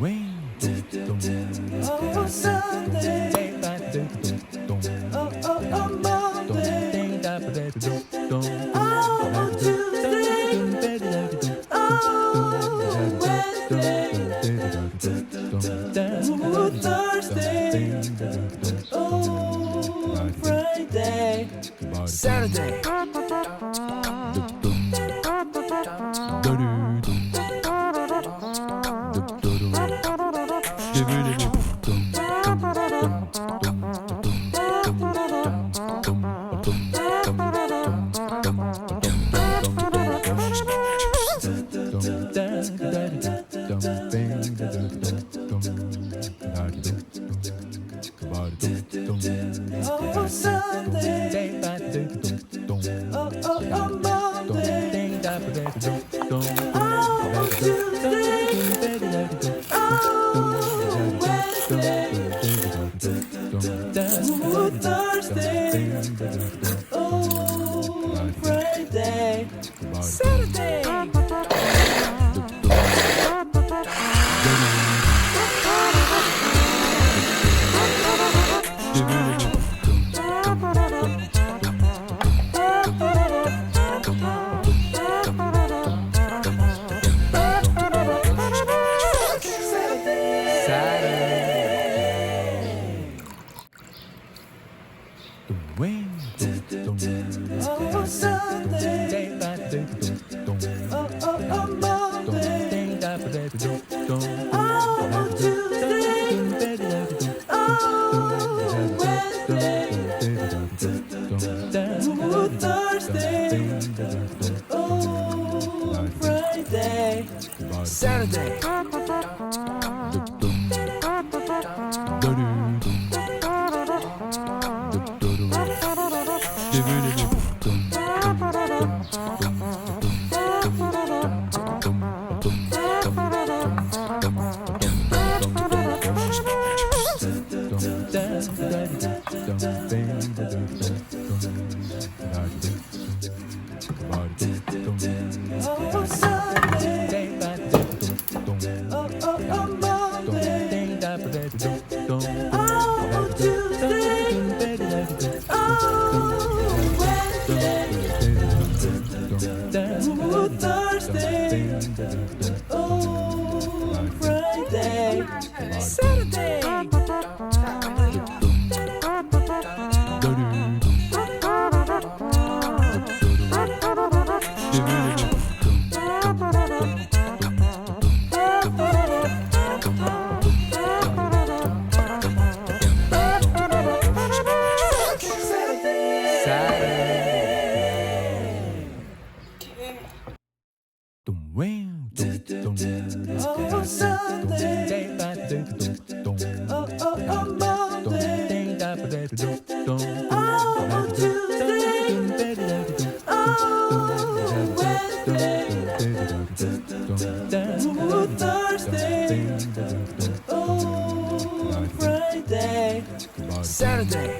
Oh, Sunday. Oh, Monday. Oh, Tuesday. Oh, Wednesday. Oh, Thursday. Oh, Friday. Saturday. Oh, Sunday. Oh, Monday. Oh, Tuesday. Oh, Wednesday. Oh, Thursday. Oh, Friday. Saturday. Oh, Sunday. Oh, Monday. Oh, Tuesday. Oh, Wednesday. Oh, Thursday. Oh, Friday. Saturday. Oh, Sunday. Oh, Monday. Oh, Tuesday. Oh, Wednesday. Oh, Thursday. Oh, Friday. Saturday. Oh, Sunday. Oh, Monday. Oh, Tuesday. Oh, Wednesday. Oh, Thursday. Oh, Friday. Saturday.